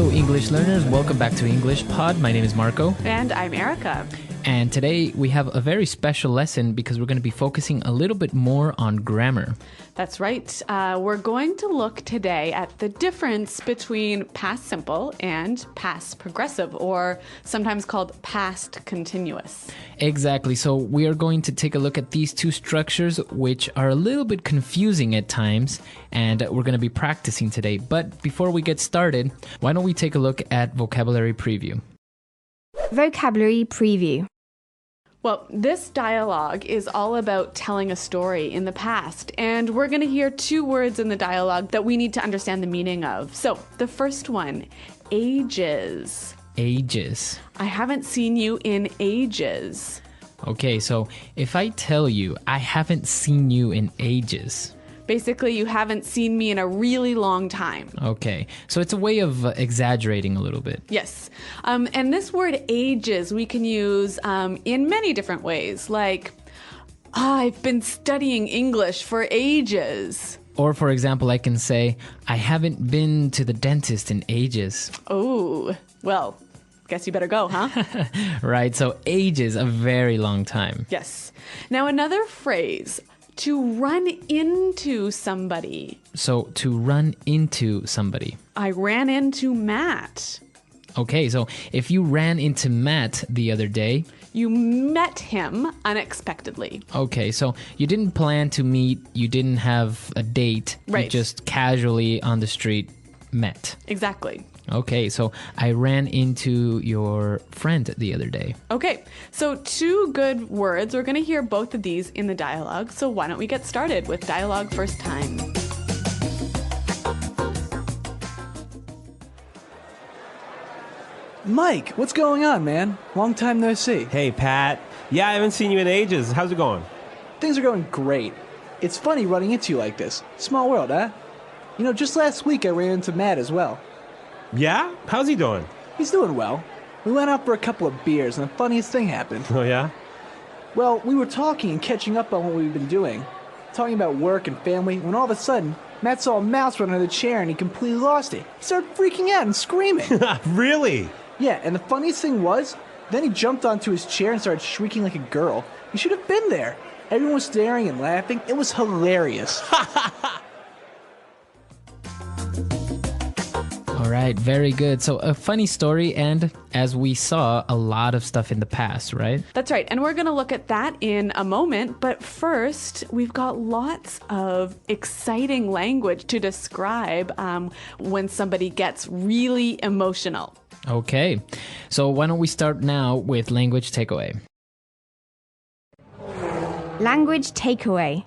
Hello, English learners. Welcome back to English Pod. My name is Marco. And I'm Erica. And today we have a very special lesson because we're going to be focusing a little bit more on grammar. That's right. We're going to look today at the difference between past simple and past progressive, or sometimes called past continuous. Exactly. So we are going to take a look at these two structures, which are a little bit confusing at times, and we're going to be practicing today. But before we get started, why don't we take a look at vocabulary preview? Vocabulary preview. Well, this dialogue is all about telling a story in the past, and we're going to hear two words in the dialogue that we need to understand the meaning of. So, the first one, ages. Ages. I haven't seen you in ages. Okay, so if I tell you I haven't seen you in ages. Basically, you haven't seen me in a really long time. Okay, so it's a way of exaggerating a little bit. Yes. And this word ages we can use in many different ways, like, I've been studying English for ages. Or, for example, I can say, I haven't been to the dentist in ages. Oh, well, guess you better go, huh? Right, so ages, a very long time. Yes. Now, another phrase, to run into somebody. So, to run into somebody. I ran into Matt. Okay, so if you ran into Matt the other day. You met him unexpectedly. Okay, so you didn't plan to meet, you didn't have a date. Right. You just casually on the street met. Exactly. Okay, so I ran into your friend the other day. Okay, so two good words. We're going to hear both of these in the dialogue. So why don't we get started with dialogue first time? Mike, what's going on, man? Long time no see. Hey, Pat. Yeah, I haven't seen you in ages. How's it going? Things are going great. It's funny running into you like this. Small world, huh? You know, just last week I ran into Matt as well. Yeah? How's he doing? He's doing well. We went out for a couple of beers and the funniest thing happened. Oh, yeah? Well, we were talking and catching up on what we've been doing. Talking about work and family, when all of a sudden, Matt saw a mouse run under the chair and he completely lost it. He started freaking out and screaming. Really? Yeah, and the funniest thing was, then he jumped onto his chair and started shrieking like a girl. You should have been there. Everyone was staring and laughing. It was hilarious. All right, very good. So a funny story, and as we saw, a lot of stuff in the past, right? That's right. And we're going to look at that in a moment. But first, we've got lots of exciting language to describe when somebody gets really emotional. Okay, so why don't we start now with language takeaway? Language takeaway.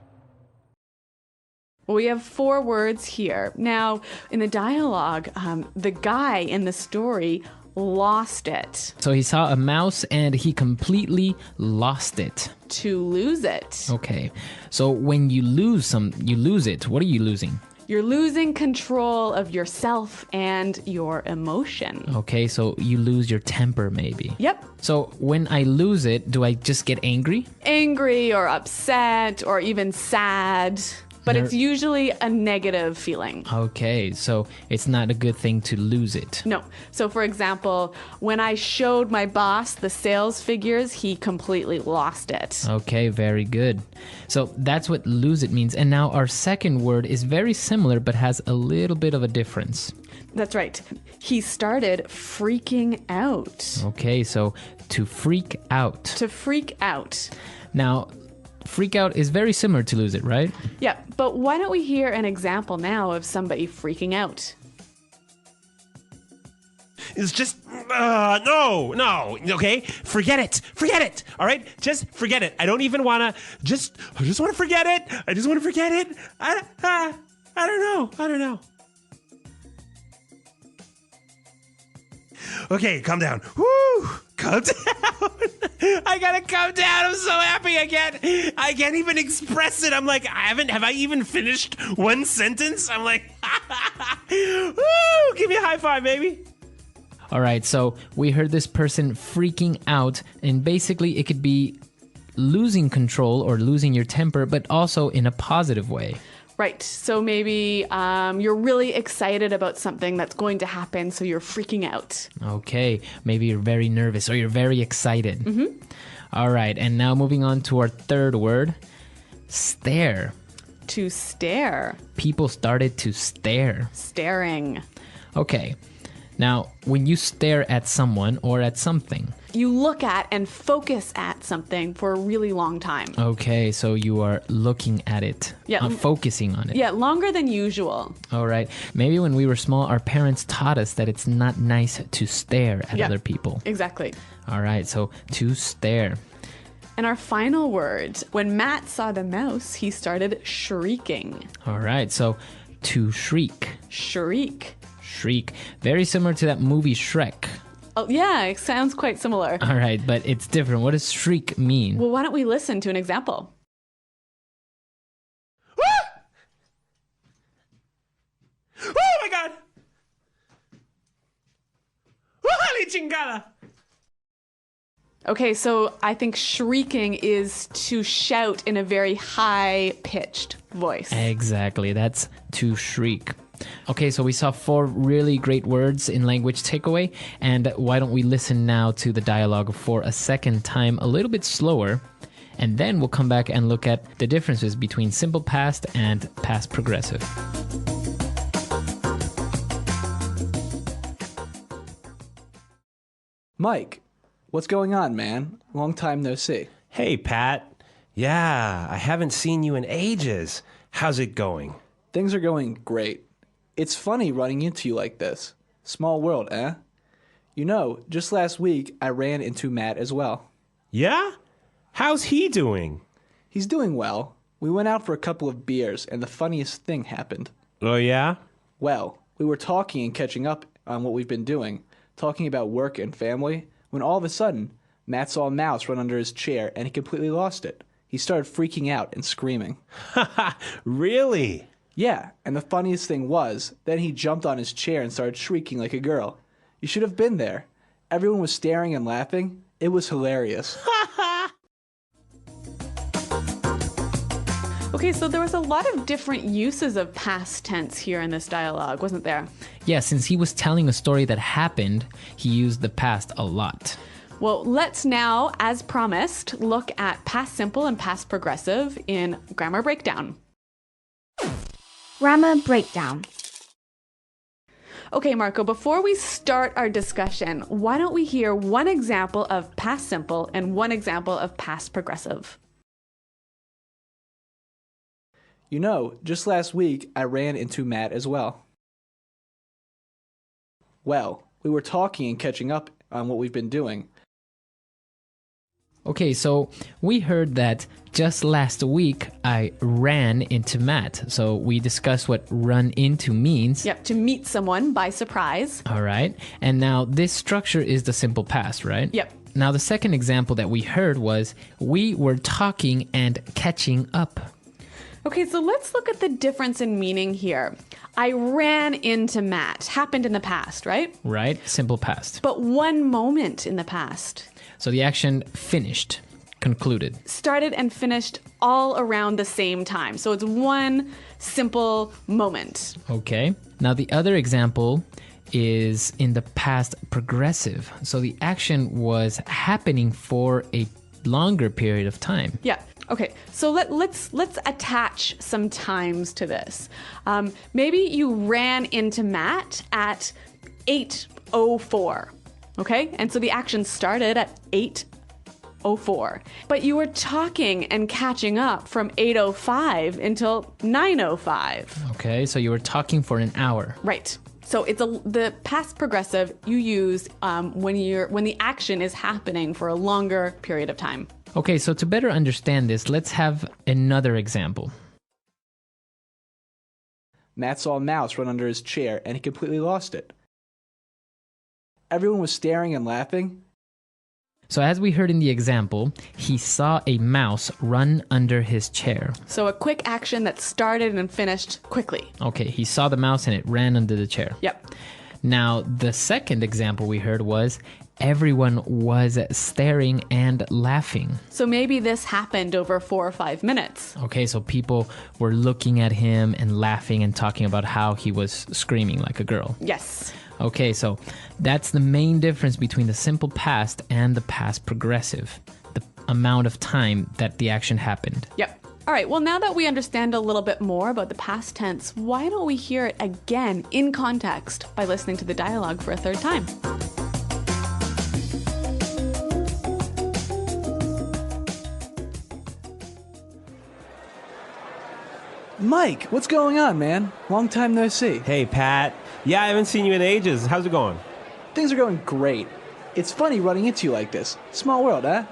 Well, we have four words here. Now, in the dialogue, the guy in the story lost it. So he saw a mouse and he completely lost it. To lose it. Okay, so when you lose it. What are you losing? You're losing control of yourself and your emotion. Okay, so you lose your temper maybe. Yep. So when I lose it, do I just get angry? Angry or upset or even sad. But it's usually a negative feeling. Okay, so it's not a good thing to lose it. No. So, for example, when I showed my boss the sales figures, he completely lost it. Okay, very good. So that's what lose it means. And now our second word is very similar but has a little bit of a difference. That's right. He started freaking out. Okay, so to freak out. To freak out. Now, freak out is very similar to lose it, right? Yeah, but why don't we hear an example now of somebody freaking out? It's just, no, okay? Forget it, all right? Just forget it. I don't even want to, I just want to forget it. I just want to forget it. I don't know. Okay, calm down. Woo! Calm down. I gotta calm down. I'm so happy. I can't even express it. I'm like, have I even finished one sentence? I'm like, woo! Give me a high five, baby. All right, so we heard this person freaking out, and basically it could be losing control or losing your temper, but also in a positive way. Right. So maybe you're really excited about something that's going to happen, so you're freaking out. Okay, maybe you're very nervous or you're very excited. Mm-hmm. All right, and now moving on to our third word, stare. To stare. People started to stare. Staring. Okay, now when you stare at someone or at something. You look at and focus at something for a really long time. Okay, so you are looking at it, focusing on it. Yeah, longer than usual. All right. Maybe when we were small, our parents taught us that it's not nice to stare at other people. Exactly. All right, so to stare. And our final word, when Matt saw the mouse, he started shrieking. All right, so to shriek. Shriek. Shriek. Very similar to that movie Shrek. Oh, yeah, it sounds quite similar. All right, but it's different. What does shriek mean? Well, why don't we listen to an example? Oh my god! ¡Holy chingada! Okay, so I think shrieking is to shout in a very high-pitched voice. Exactly, that's to shriek. Okay, so we saw 4 really great words in language takeaway, and why don't we listen now to the dialogue for a second time, a little bit slower, and then we'll come back and look at the differences between simple past and past progressive. Mike, what's going on, man? Long time no see. Hey, Pat. Yeah, I haven't seen you in ages. How's it going? Things are going great. It's funny running into you like this. Small world, eh? You know, just last week, I ran into Matt as well. Yeah? How's he doing? He's doing well. We went out for a couple of beers, and the funniest thing happened. Oh, yeah? Well, we were talking and catching up on what we've been doing, talking about work and family, when all of a sudden, Matt saw a mouse run under his chair, and he completely lost it. He started freaking out and screaming. Really? Yeah, and the funniest thing was, then he jumped on his chair and started shrieking like a girl. You should have been there. Everyone was staring and laughing. It was hilarious. Okay, so there was a lot of different uses of past tense here in this dialogue, wasn't there? Yeah, since he was telling a story that happened, he used the past a lot. Well, let's now, as promised, look at past simple and past progressive in Grammar Breakdown. Grammar breakdown. Okay, Marco, before we start our discussion, why don't we hear one example of past simple and one example of past progressive? You know, just last week, I ran into Matt as well. Well, we were talking and catching up on what we've been doing. Okay, so we heard that just last week I ran into Matt. So we discussed what run into means. Yep, to meet someone by surprise. All right. And now this structure is the simple past, right? Yep. Now the second example that we heard was we were talking and catching up. Okay, so let's look at the difference in meaning here. I ran into Matt. Happened in the past, right? Right. Simple past. But one moment in the past. So the action finished, concluded. Started and finished all around the same time. So it's one simple moment. Okay. Now the other example is in the past progressive. So the action was happening for a longer period of time. Yeah. Okay. So let's attach some times to this. Maybe you ran into Matt at 8:04. Okay? And so the action started at 8:04. But you were talking and catching up from 8:05 until 9:05. Okay, so you were talking for an hour. Right. So it's the past progressive you use when the action is happening for a longer period of time. Okay, so to better understand this, let's have another example. Matt saw a mouse run under his chair, and he completely lost it. Everyone was staring and laughing. So as we heard in the example, he saw a mouse run under his chair. So a quick action that started and finished quickly. Okay, he saw the mouse and it ran under the chair. Yep. Now, the second example we heard was everyone was staring and laughing. So maybe this happened over 4 or 5 minutes. Okay, so people were looking at him and laughing and talking about how he was screaming like a girl. Yes. Okay, so that's the main difference between the simple past and the past progressive, the amount of time that the action happened. Yep. All right, well, now that we understand a little bit more about the past tense, why don't we hear it again in context by listening to the dialogue for a third time? Mike, what's going on, man? Long time no see. Hey, Pat. Yeah, I haven't seen you in ages. How's it going? Things are going great. It's funny running into you like this. Small world, huh?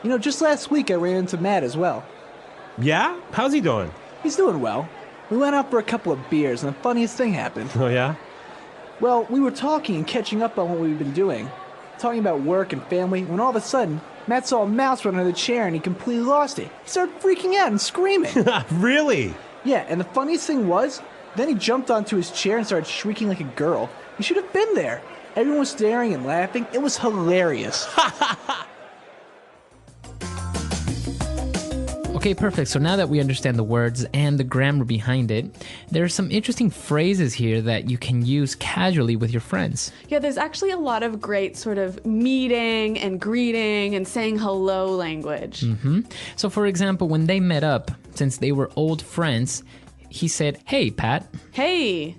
You know, just last week I ran into Matt as well. Yeah? How's he doing? He's doing well. We went out for a couple of beers and the funniest thing happened. Oh, yeah? Well, we were talking and catching up on what we've been doing. Talking about work and family, when all of a sudden, Matt saw a mouse run under the chair and he completely lost it. He started freaking out and screaming. Really? Yeah, and the funniest thing was, then he jumped onto his chair and started shrieking like a girl. You should have been there. Everyone was staring and laughing. It was hilarious. Okay, perfect. So now that we understand the words and the grammar behind it, there are some interesting phrases here that you can use casually with your friends. Yeah, there's actually a lot of great sort of meeting and greeting and saying hello language. So for example, when they met up, since they were old friends, he said, "Hey, Pat." Hey.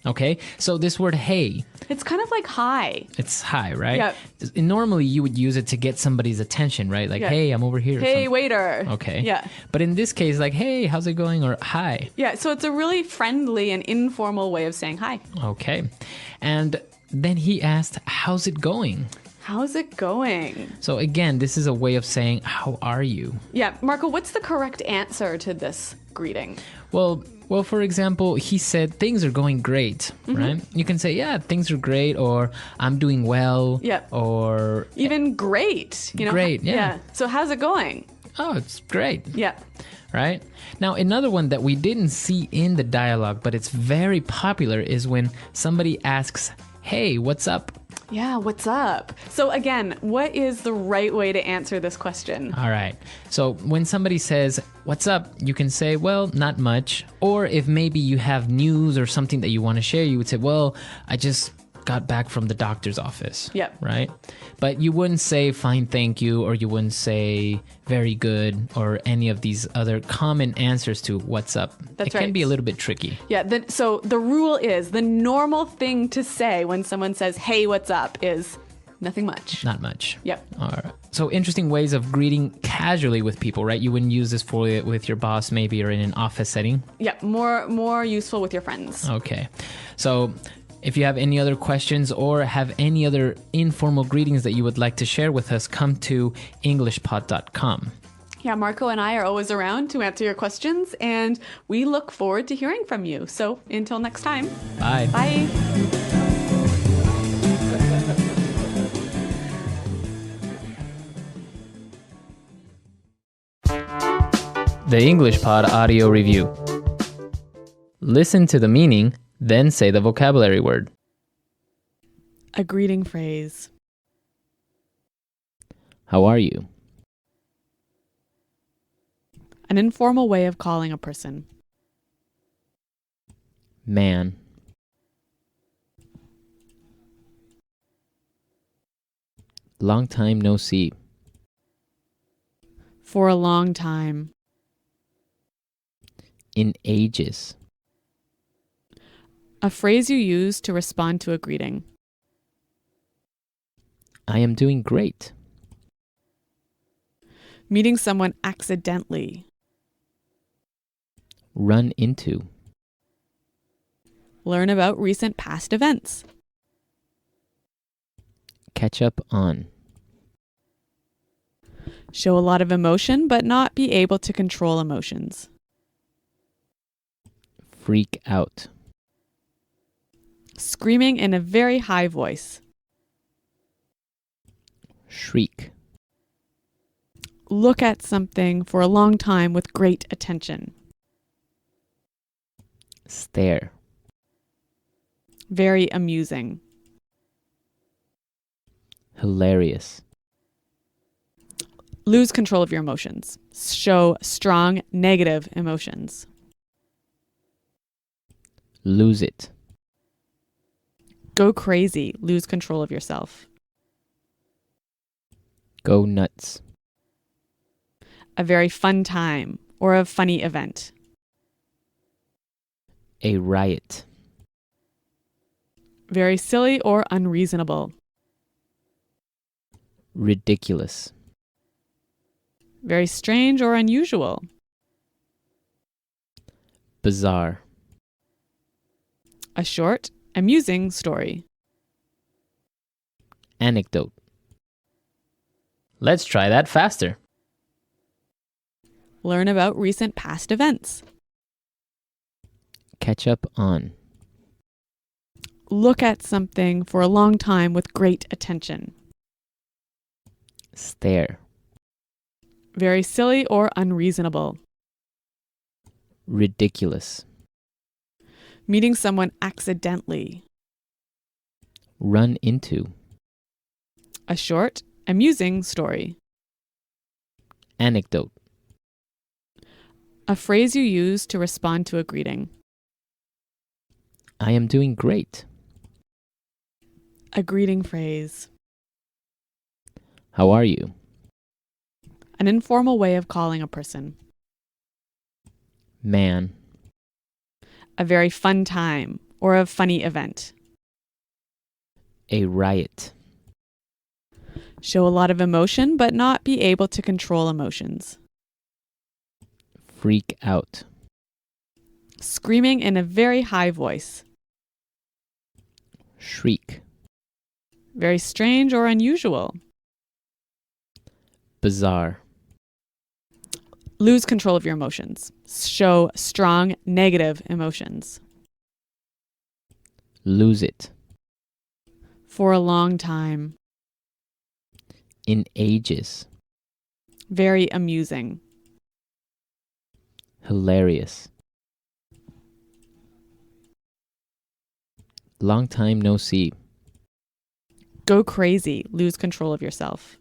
Okay, so this word "hey," It's kind of like hi. it's hi, right? Yep. Normally you would use it to get somebody's attention, right? Like, Yeah. "Hey, I'm over here." or Hey, something. waiter. Okay. Yeah. But in this case, like, "Hey, how's it going?" or "Hi." Yeah, so it's a really friendly and informal way of saying hi. Okay. And then he asked, "How's it going?" How's it going? So again, this is a way of saying, "How are you?" Yeah, Marco, what's the correct answer to this greeting? Well, for example, he said things are going great, right? You can say, "Yeah, things are great," or "I'm doing well," Yeah. or Even great, you know? Great, yeah. So how's it going? "Oh, it's great." Yeah. Right? Now, another one that we didn't see in the dialogue, but it's very popular, is when somebody asks, "Hey, what's up?" Yeah, what's up? So again, what is the right way to answer this question? All right. So when somebody says, "What's up?" you can say, "Well, not much." Or if maybe you have news or something that you want to share, you would say, "Well, I just got back from the doctor's office." Yep. Right? But you wouldn't say "fine, thank you," or you wouldn't say "very good," or any of these other common answers to "what's up." That's it can right. be a little bit tricky. Yeah, so the rule is the normal thing to say when someone says, "Hey, what's up?" is nothing much. Not much. Yep. All right. So interesting ways of greeting casually with people, right? You wouldn't use this with your boss maybe, or in an office setting. Yeah, more useful with your friends. Okay. So if you have any other questions or have any other informal greetings that you would like to share with us, come to englishpod.com. Yeah, Marco and I are always around to answer your questions, and we look forward to hearing from you. So until next time, Bye. bye. The English Pod Audio Review. Listen to the meaning, then say the vocabulary word. A greeting phrase. How are you? An informal way of calling a person. Man. Long time no see. For a long time. In ages. A phrase you use to respond to a greeting. I am doing great. Meeting someone accidentally. Run into. Learn about recent past events. Catch up on. Show a lot of emotion, but not be able to control emotions. Freak out. Screaming in a very high voice. Shriek. Look at something for a long time with great attention. Stare. Very amusing. Hilarious. Lose control of your emotions. Show strong negative emotions. Lose it. Go crazy. Lose control of yourself. Go nuts. A very fun time or a funny event. A riot. Very silly or unreasonable. Ridiculous. Very strange or unusual. Bizarre. A short, amusing story. Anecdote. Let's try that faster. Learn about recent past events. Catch up on. Look at something for a long time with great attention. Stare. Very silly or unreasonable. Ridiculous. Meeting someone accidentally. Run into. A short, amusing story. Anecdote. A phrase you use to respond to a greeting. I am doing great. A greeting phrase. How are you? An informal way of calling a person. Man. A very fun time or a funny event. A riot. Show a lot of emotion but not be able to control emotions. Freak out. Screaming in a very high voice. Shriek. Very strange or unusual. Bizarre. Lose control of your emotions. Show strong negative emotions. Lose it. For a long time. In ages. Very amusing. Hilarious. Long time no see. Go crazy. Lose control of yourself.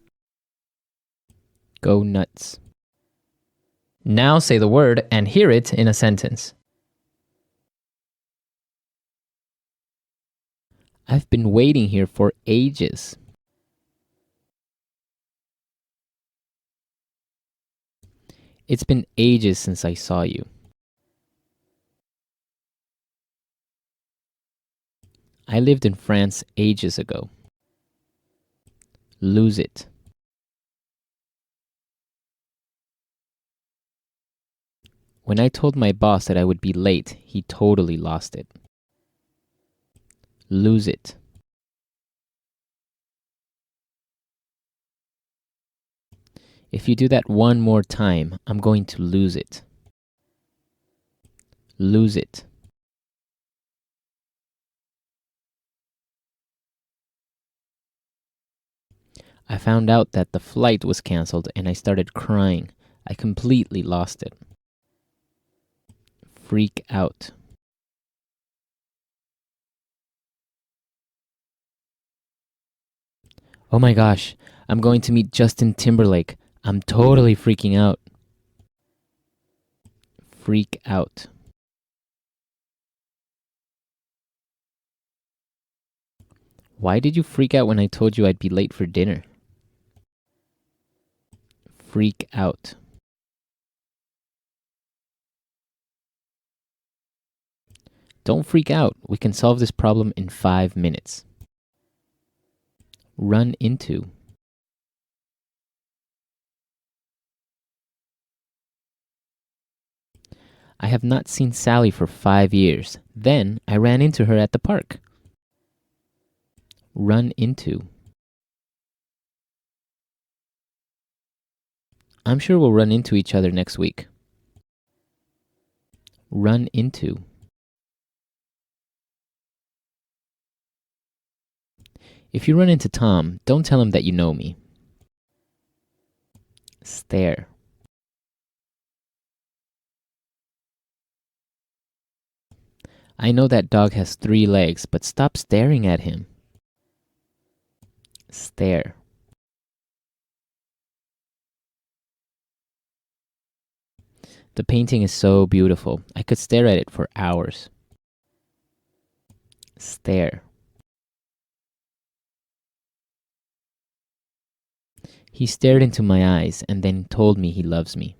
Go nuts. Now say the word and hear it in a sentence. I've been waiting here for ages. It's been ages since I saw you. I lived in France ages ago. Lose it. When I told my boss that I would be late, he totally lost it. Lose it. If you do that one more time, I'm going to lose it. Lose it. I found out that the flight was canceled and I started crying. I completely lost it. Freak out. Oh my gosh, I'm going to meet Justin Timberlake. I'm totally freaking out. Freak out. Why did you freak out when I told you I'd be late for dinner? Freak out. Don't freak out. We can solve this problem in 5 minutes. Run into. I have not seen Sally for 5 years. Then I ran into her at the park. Run into. I'm sure we'll run into each other next week. Run into. If you run into Tom, don't tell him that you know me. Stare. I know that dog has 3 legs, but stop staring at him. Stare. The painting is so beautiful. I could stare at it for hours. Stare. He stared into my eyes and then told me he loves me.